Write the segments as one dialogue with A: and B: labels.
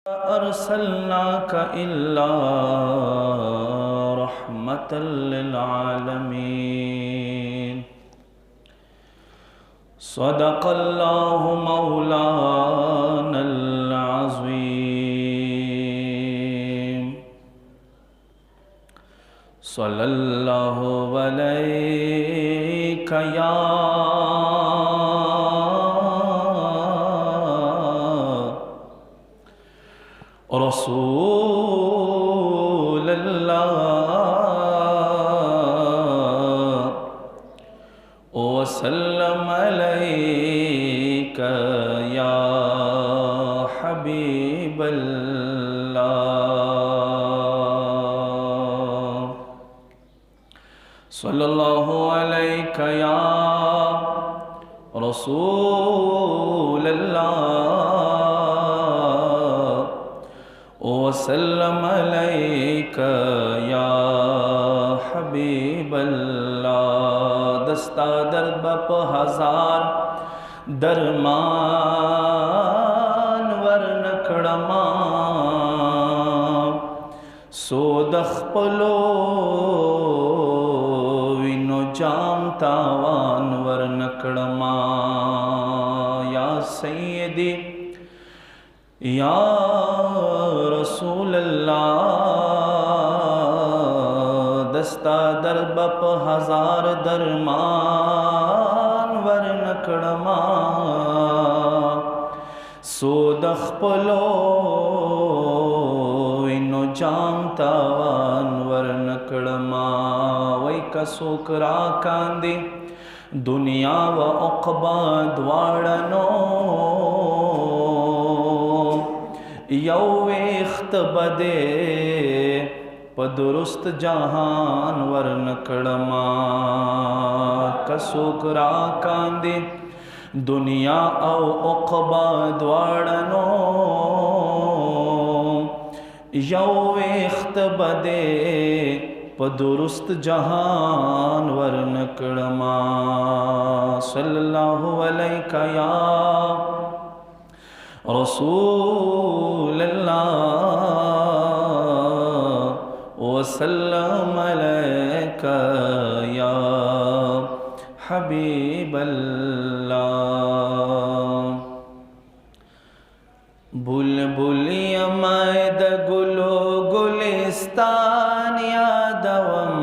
A: अरसलनाक इल्ला रहमतल लिल आलमीन। सदक़ल्लाहु मौलानल अज़ीम। सल्लल्लाहु अलैका या रसूलल्लाह वसल्लम अलैका या हबीबल्लाह। सल्लल्लाहु अलैका या रसूलल्लाह वसल्लम अलैका या हबीबल्लाह। दस्ता दरबप हजार दरमान वर्नकड़मा सोदख पलो विनो जाम तावान वर्नकड़मा। या सैयदी या रसूलल्लाह दस्ता दरबप हजार दरमान वर्नकड़मा सोदख पलो इनो जाम तावान वर्नकड़मा। वै कसोकरा कांदी दुनिया व उक़बा द्वाड़नो यौवेख्त बदे पदुरुस्त जहान वर्नकड़मा। कसुकरा कांदे दुनिया औ उक़बा द्वाड़नो यौवेख्त बदे पदुरुस्त जहान वर्नकड़मा। सल्लल्लाहु अलैका या रसूलल्लाह वसल्लम अलैका या हबीबल्लाह। बुलबुलिया मैद गुलो गुलिस्तान यादवम।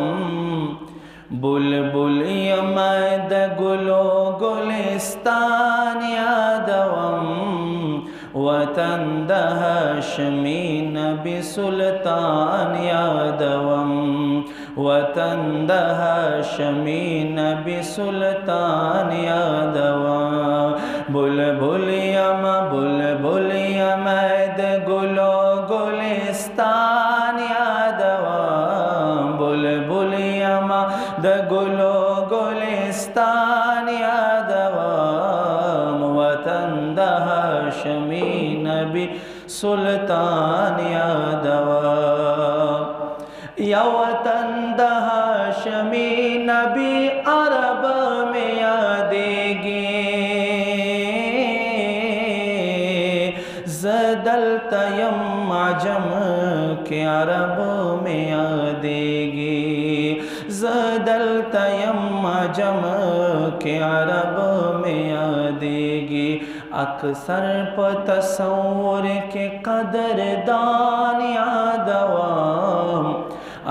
A: बुलबुलिया मैद गुलो गुलिस्तान यादवम वतन दहशमी नबी सुल्तान यादवम। वतन दहशमी नबी सुल्तान यादवम। बुलबुलिया मैद गुलो गुलिस्तान यादवम। बुलबुलिया द गुलो गुलिस्तान यादवम वतन दहशमी नबी सुल्तान यादवम। या वतन दहशमी नबी अरब में यादेगी ज़दल तयम आजम के अरब में यादेगी। ज़दल तयम आजम के अरब में यादेगी। अक्सर तसव्वुर के कदरदान यादवम।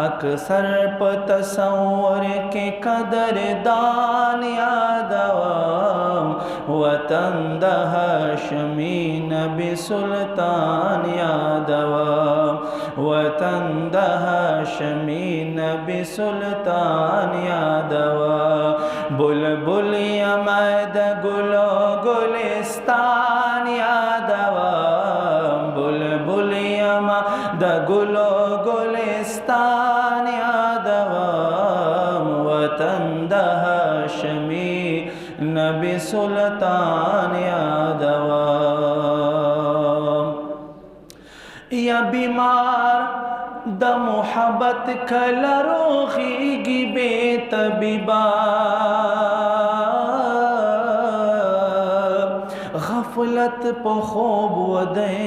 A: अक्सर तसव्वुर के कदरदान यादवम वतन दहशमी नबी सुल्तान यादवम। वतन दहशमी नबी सुल्तान यादवम। बुलबुलिया मैद गुलो गुलिस्तान यादवम। बुलबुलिया मैद गुलो गुलिस्तान यादवम वतन दहशमी नबी सुल्तान यादवम। या बीमार द मोहब्बत कलरोखी गिबे तबीबा गफलत पखोब वदे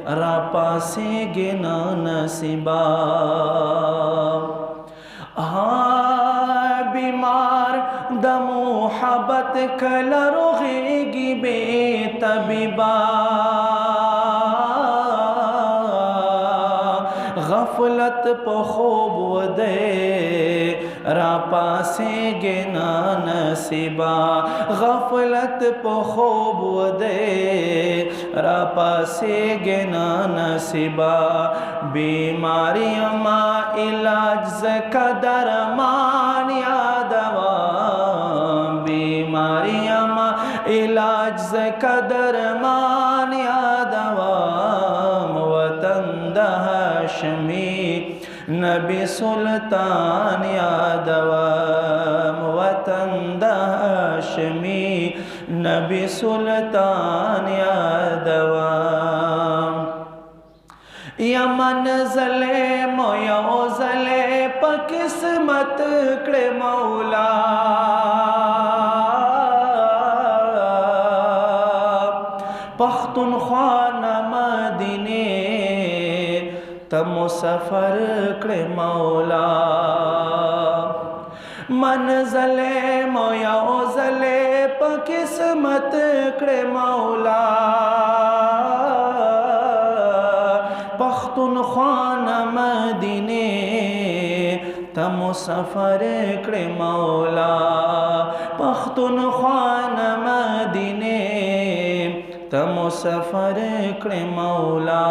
A: را پاسیږي نه نصیبا بیمار د محبت کله روغېږي بې طبیبا غفلت په خوب ودې را پاسېږي نه نصیبا غفلت په خوب ودې را پاسېږي نه نصیبا بیماری ما علاج زکه درمان یادوم بیماری ما علاج زکه درمان یادوم وطن د هاشمی نبی سلطان یادوم وطن د هاشمی نبی سلطان یادوم یمن ظلم یو ظلم په قسمت کړه مولا پختونخوا مدینه ته مسافر کړه مولا منزل یو ظلم په قسمت کړه مولا پختونخوا مدینه ته مسافر کړه مولا پختونخوا مدینه ته مسافر کړه مولا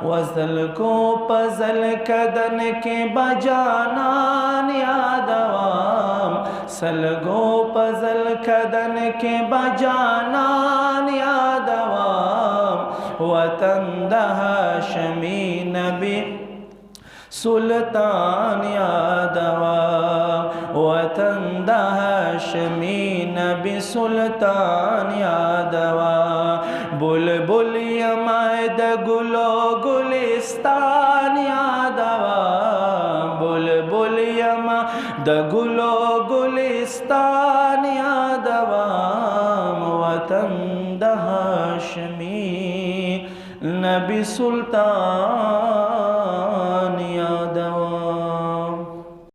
A: وزل کو پزل کدن کې بجانان یادوام سلګو پزل کدن کې بجانان یادوام وطن د هاشمی نبی سلطان یادوام وطن د هاشمی نبی سلطان یادوام بلبل یما د ګلو ګلستان یادوام بلبل یما د ګلو ګلستان یادوام وطن د هاشمی نبی سلطان